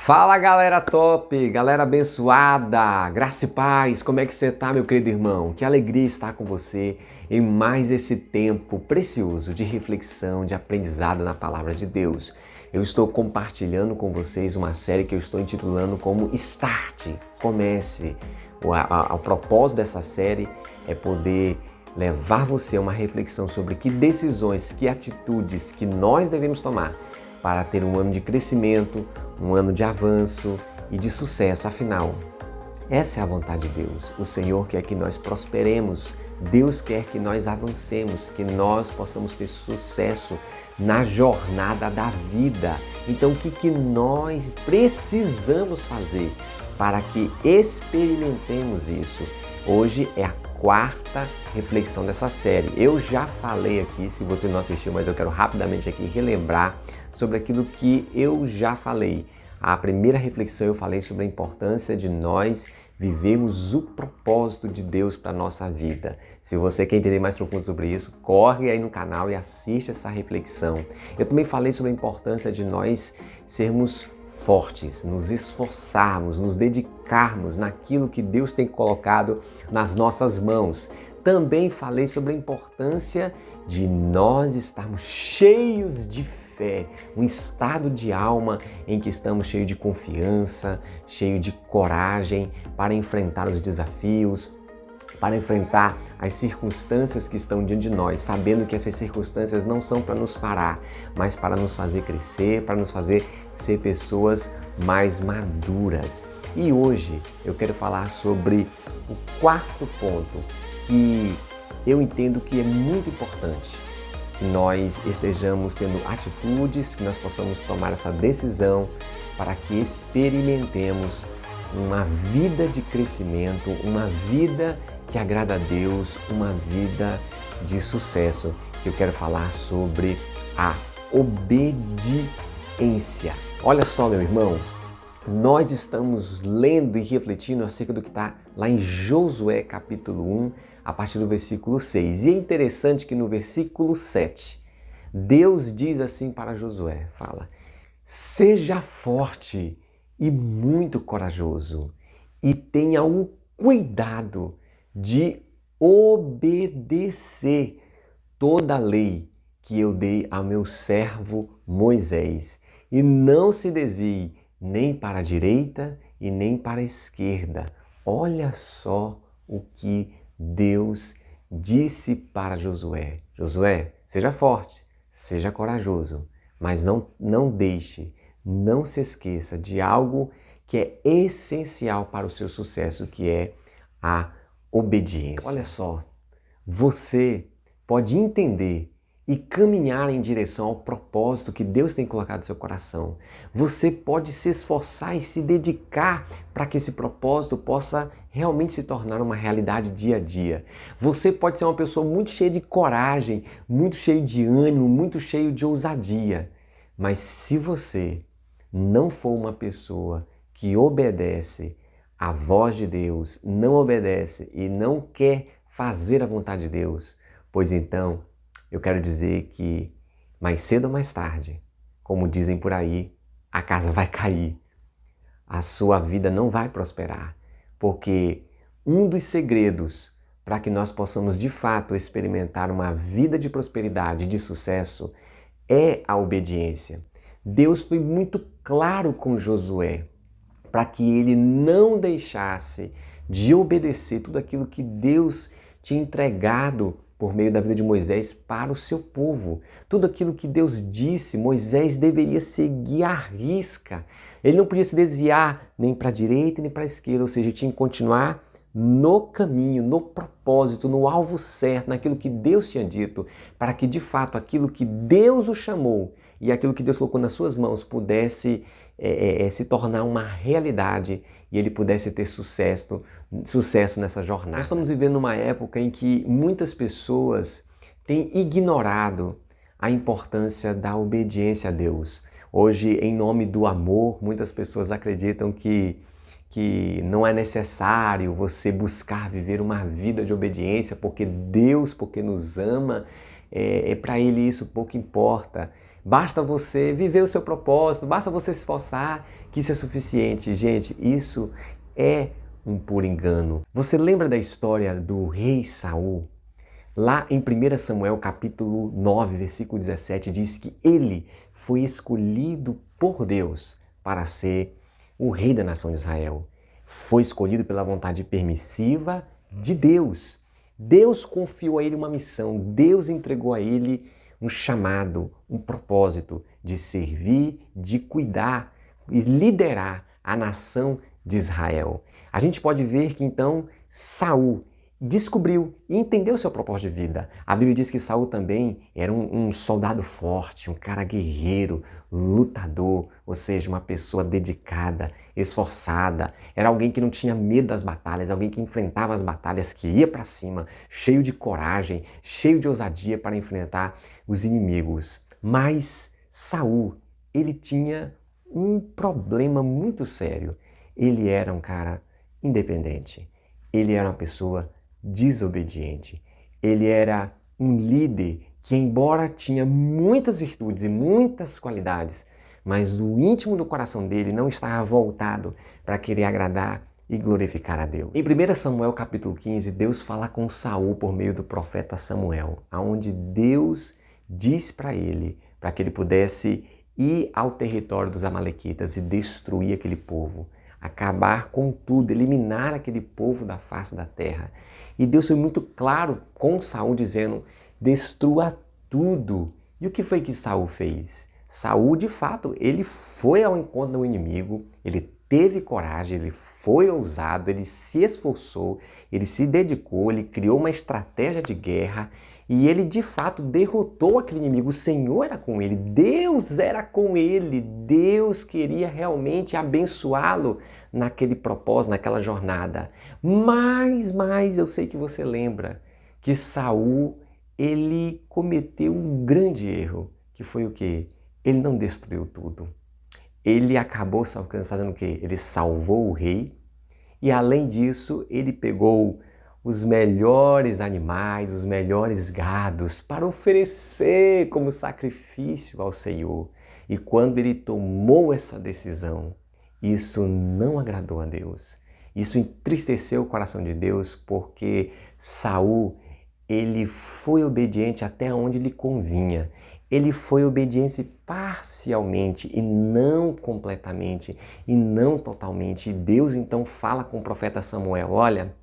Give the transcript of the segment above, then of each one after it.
Fala galera top, galera abençoada, graça e paz, como é que você tá, meu querido irmão? Que alegria estar com você em mais esse tempo precioso de reflexão, de aprendizado na palavra de Deus. Eu estou compartilhando com vocês uma série que eu estou intitulando como Start, Comece. O propósito dessa série é poder levar você a uma reflexão sobre que decisões, que atitudes que nós devemos tomar para ter um ano de crescimento, um ano de avanço e de sucesso. Afinal, essa é a vontade de Deus. O Senhor quer que nós prosperemos. Deus quer que nós avancemos, que nós possamos ter sucesso na jornada da vida. Então, o que nós precisamos fazer para que experimentemos isso? Hoje é a quarta reflexão dessa série. Eu já falei aqui, se você não assistiu, mas eu quero rapidamente aqui relembrar sobre aquilo que eu já falei. A primeira reflexão eu falei sobre a importância de nós vivermos o propósito de Deus para a nossa vida. Se você quer entender mais profundo sobre isso, corre aí no canal e assiste essa reflexão. Eu também falei sobre a importância de nós sermos fortes, nos esforçarmos, nos dedicarmos naquilo que Deus tem colocado nas nossas mãos. Também falei sobre a importância de nós estarmos cheios de fé, um estado de alma em que estamos cheios de confiança, cheios de coragem para enfrentar os desafios, para enfrentar as circunstâncias que estão diante de nós, sabendo que essas circunstâncias não são para nos parar, mas para nos fazer crescer, para nos fazer ser pessoas mais maduras. E hoje eu quero falar sobre o quarto ponto que eu entendo que é muito importante, que nós estejamos tendo atitudes, que nós possamos tomar essa decisão para que experimentemos uma vida de crescimento, uma vida que agrada a Deus, uma vida de sucesso. Eu quero falar sobre a obediência. Olha só, meu irmão, nós estamos lendo e refletindo acerca do que está lá em Josué capítulo 1, a partir do versículo 6. E é interessante que no versículo 7, Deus diz assim para Josué, fala: seja forte e muito corajoso e tenha o cuidado de obedecer toda a lei que eu dei ao meu servo Moisés e não se desvie nem para a direita e nem para a esquerda. Olha só o que Deus disse para Josué. Josué, seja forte, seja corajoso, mas não deixe, não se esqueça de algo que é essencial para o seu sucesso, que é a obediência. Olha só, você pode entender e caminhar em direção ao propósito que Deus tem colocado no seu coração. Você pode se esforçar e se dedicar para que esse propósito possa realmente se tornar uma realidade dia a dia. Você pode ser uma pessoa muito cheia de coragem, muito cheio de ânimo, muito cheio de ousadia. Mas se você não for uma pessoa que obedece à voz de Deus, não obedece e não quer fazer a vontade de Deus, pois então eu quero dizer que mais cedo ou mais tarde, como dizem por aí, a casa vai cair. A sua vida não vai prosperar, porque um dos segredos para que nós possamos de fato experimentar uma vida de prosperidade, de sucesso, é a obediência. Deus foi muito claro com Josué para que ele não deixasse de obedecer tudo aquilo que Deus tinha entregado por meio da vida de Moisés para o seu povo. Tudo aquilo que Deus disse, Moisés deveria seguir à risca. Ele não podia se desviar nem para a direita nem para a esquerda, ou seja, tinha que continuar no caminho, no propósito, no alvo certo, naquilo que Deus tinha dito, para que de fato aquilo que Deus o chamou e aquilo que Deus colocou nas suas mãos pudesse se tornar uma realidade e ele pudesse ter sucesso nessa jornada. Nós estamos vivendo uma época em que muitas pessoas têm ignorado a importância da obediência a Deus. Hoje, em nome do amor, muitas pessoas acreditam que não é necessário você buscar viver uma vida de obediência, porque Deus, porque nos ama, para Ele isso pouco importa. basta você viver o seu propósito, basta você se esforçar, que isso é suficiente. Gente, isso é um puro engano. Você lembra da história do rei Saul? Lá em 1 Samuel capítulo 9, versículo 17, diz que ele foi escolhido por Deus para ser o rei da nação de Israel. Foi escolhido pela vontade permissiva de Deus. Deus confiou a ele uma missão, Deus entregou a ele um chamado, um propósito de servir, de cuidar e liderar a nação de Israel. A gente pode ver que então Saul descobriu e entendeu seu propósito de vida. A Bíblia diz que Saul também era um soldado forte, um cara guerreiro, lutador, ou seja, uma pessoa dedicada, esforçada. Era alguém que não tinha medo das batalhas, alguém que enfrentava as batalhas, que ia para cima, cheio de coragem, cheio de ousadia para enfrentar os inimigos. Mas Saul, ele tinha um problema muito sério. Ele era um cara independente. Ele era uma pessoa desobediente. Ele era um líder que, embora tinha muitas virtudes e muitas qualidades, mas o íntimo do coração dele não estava voltado para querer agradar e glorificar a Deus. Em 1 Samuel capítulo 15, Deus fala com Saul por meio do profeta Samuel, aonde Deus diz para ele, para que ele pudesse ir ao território dos amalequitas e destruir aquele povo, acabar com tudo, eliminar aquele povo da face da terra. E Deus foi muito claro com Saul dizendo, destrua tudo. E o que foi que Saul fez? Saul, de fato, ele foi ao encontro do inimigo, ele teve coragem, ele foi ousado, ele se esforçou, ele se dedicou, ele criou uma estratégia de guerra e ele de fato derrotou aquele inimigo. O Senhor era com ele, Deus era com ele, Deus queria realmente abençoá-lo naquele propósito, naquela jornada. Mas eu sei que você lembra que Saul, ele cometeu um grande erro, que foi o quê? Ele não destruiu tudo. Ele acabou fazendo o quê? Ele salvou o rei e, além disso, ele pegou os melhores animais, os melhores gados para oferecer como sacrifício ao Senhor. E quando ele tomou essa decisão, isso não agradou a Deus. Isso entristeceu o coração de Deus, porque Saul, ele foi obediente até onde lhe convinha. Ele foi obediente parcialmente e não completamente e não totalmente. E Deus então fala com o profeta Samuel, olha,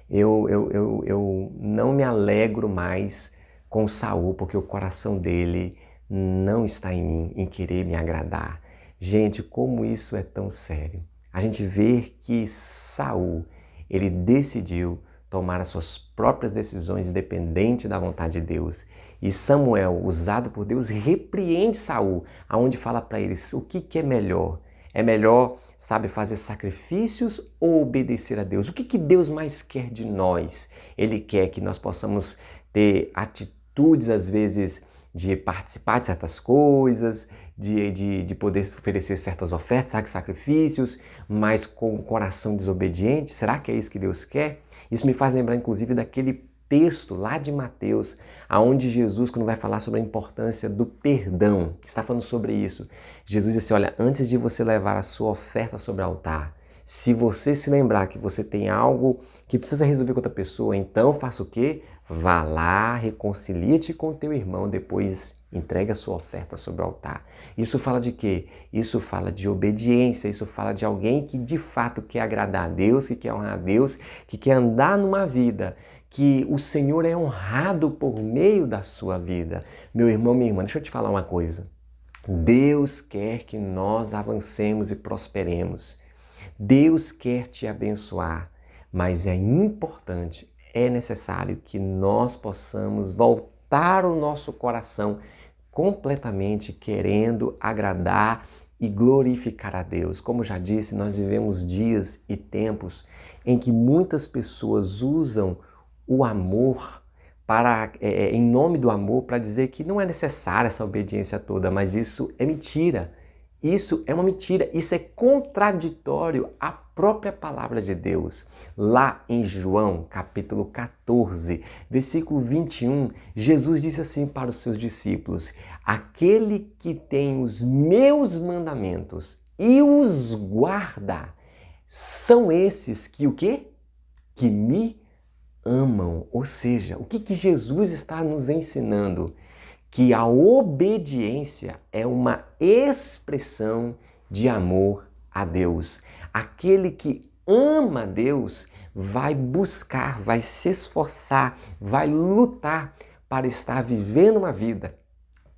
eu não me alegro mais com Saul, porque o coração dele não está em mim, em querer me agradar. Gente, como isso é tão sério. A gente vê que Saul, ele decidiu tomar as suas próprias decisões independente da vontade de Deus. E Samuel, usado por Deus, repreende Saul, aonde fala para eles o que é melhor. É melhor, sabe, fazer sacrifícios ou obedecer a Deus? O que Deus mais quer de nós? Ele quer que nós possamos ter atitudes, às vezes, de participar de certas coisas, de poder oferecer certas ofertas, sacrifícios, mas com o coração desobediente. Será que é isso que Deus quer? Isso me faz lembrar, inclusive, daquele texto lá de Mateus, aonde Jesus, quando vai falar sobre a importância do perdão, está falando sobre isso. Jesus disse, olha, antes de você levar a sua oferta sobre o altar, se você se lembrar que você tem algo que precisa resolver com outra pessoa, então faça o quê? Vá lá, reconcilie-te com teu irmão, depois entregue a sua oferta sobre o altar. Isso fala de quê? Isso fala de obediência, isso fala de alguém que de fato quer agradar a Deus, que quer honrar a Deus, que quer andar numa vida que o Senhor é honrado por meio da sua vida. Meu irmão, minha irmã, deixa eu te falar uma coisa. Deus quer que nós avancemos e prosperemos. Deus quer te abençoar, mas é importante, é necessário que nós possamos voltar o nosso coração completamente querendo agradar e glorificar a Deus. Como já disse, nós vivemos dias e tempos em que muitas pessoas usam o amor em nome do amor para dizer que não é necessária essa obediência toda, mas isso é mentira. Isso é uma mentira, isso é contraditório à própria palavra de Deus. Lá em João, capítulo 14, versículo 21, Jesus disse assim para os seus discípulos: aquele que tem os meus mandamentos e os guarda, são esses que o quê? Que me amam. Ou seja, o que Jesus está nos ensinando? Que a obediência é uma expressão de amor a Deus. Aquele que ama a Deus vai buscar, vai se esforçar, vai lutar para estar vivendo uma vida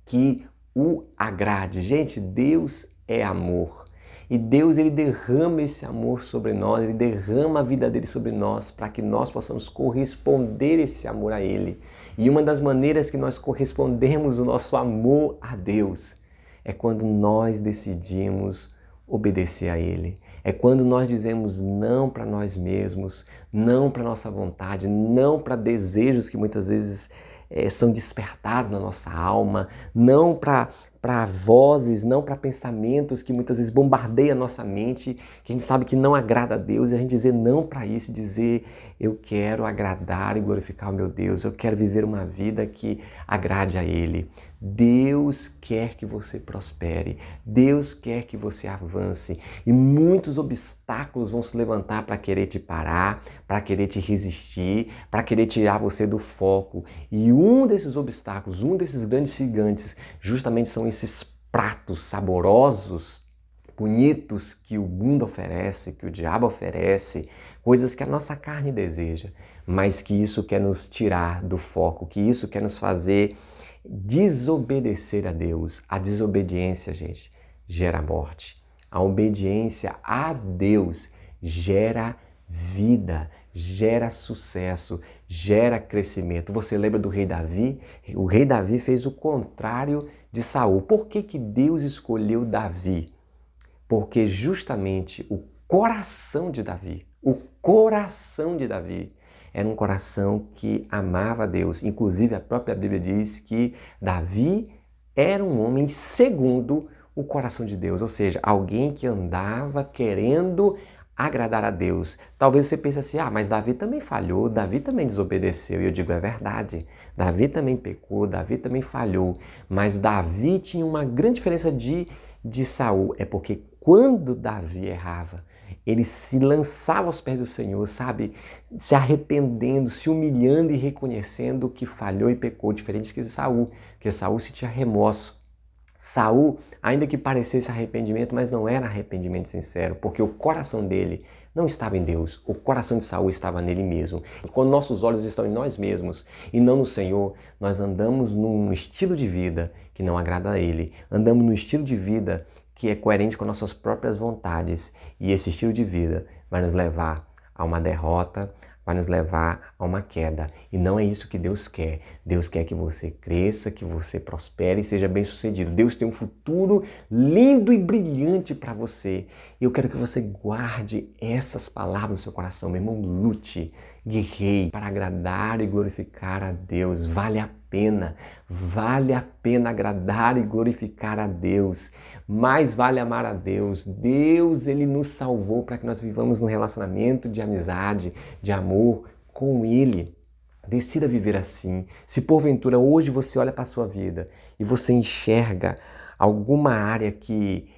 que o agrade. Gente, Deus é amor. E Deus, ele derrama esse amor sobre nós, ele derrama a vida dele sobre nós para que nós possamos corresponder esse amor a ele. E uma das maneiras que nós correspondemos o nosso amor a Deus é quando nós decidimos obedecer a ele. É quando nós dizemos não para nós mesmos, não para nossa vontade, não para desejos que muitas vezes são despertados na nossa alma, não para vozes, não para pensamentos que muitas vezes bombardeiam a nossa mente, que a gente sabe que não agrada a Deus, e a gente dizer não para isso, dizer eu quero agradar e glorificar o meu Deus, eu quero viver uma vida que agrade a Ele. Deus quer que você prospere, Deus quer que você avance, e muitos obstáculos vão se levantar para querer te parar, para querer te resistir, para querer tirar você do foco. E um desses obstáculos, um desses grandes gigantes, justamente são esses pratos saborosos, bonitos que o mundo oferece, que o diabo oferece, coisas que a nossa carne deseja, mas que isso quer nos tirar do foco, que isso quer nos fazer desobedecer a Deus. A desobediência, gente, gera morte. A obediência a Deus gera vida, gera sucesso, gera crescimento. Você lembra do rei Davi? O rei Davi fez o contrário de Saul. Por que Deus escolheu Davi? Porque justamente o coração de Davi era um coração que amava a Deus. Inclusive, a própria Bíblia diz que Davi era um homem segundo o coração de Deus, ou seja, alguém que andava querendo agradar a Deus. Talvez você pense assim, mas Davi também falhou, Davi também desobedeceu. E eu digo, é verdade, Davi também pecou, Davi também falhou. Mas Davi tinha uma grande diferença de Saul, é porque quando Davi errava, ele se lançava aos pés do Senhor, sabe? Se arrependendo, se humilhando e reconhecendo que falhou e pecou, diferente que Saul, porque Saul sentia remorso. Saul, ainda que parecesse arrependimento, mas não era arrependimento sincero, porque o coração dele não estava em Deus, o coração de Saul estava nele mesmo. Quando nossos olhos estão em nós mesmos e não no Senhor, nós andamos num estilo de vida que não agrada a Ele, andamos num estilo de vida que é coerente com nossas próprias vontades, e esse estilo de vida vai nos levar a uma derrota, vai nos levar a uma queda. E não é isso que Deus quer. Deus quer que você cresça, que você prospere e seja bem-sucedido. Deus tem um futuro lindo e brilhante para você. E eu quero que você guarde essas palavras no seu coração. Meu irmão, lute, guerreie para agradar e glorificar a Deus. Vale a pena agradar e glorificar a Deus. Mais vale amar a Deus. Deus, Ele nos salvou para que nós vivamos num relacionamento de amizade, de amor com Ele. Decida viver assim. Se porventura hoje você olha para a sua vida e você enxerga alguma área que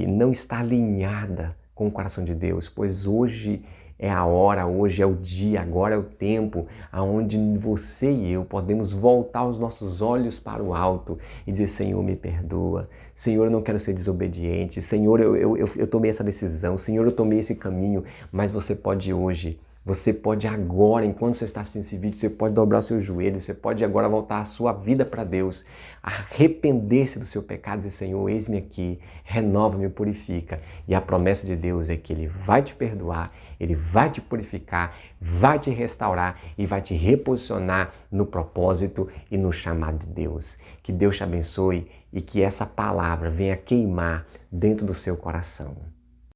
não está alinhada com o coração de Deus, pois hoje é a hora, hoje é o dia, agora é o tempo onde você e eu podemos voltar os nossos olhos para o alto e dizer, Senhor, me perdoa. Senhor, eu não quero ser desobediente. Senhor, eu tomei essa decisão. Senhor, eu tomei esse caminho. Mas você pode hoje, você pode agora, enquanto você está assistindo esse vídeo, você pode dobrar o seu joelho, você pode agora voltar a sua vida para Deus, arrepender-se do seu pecado e dizer, Senhor, eis-me aqui, renova-me, purifica. E a promessa de Deus é que Ele vai te perdoar, Ele vai te purificar, vai te restaurar e vai te reposicionar no propósito e no chamado de Deus. Que Deus te abençoe e que essa palavra venha queimar dentro do seu coração.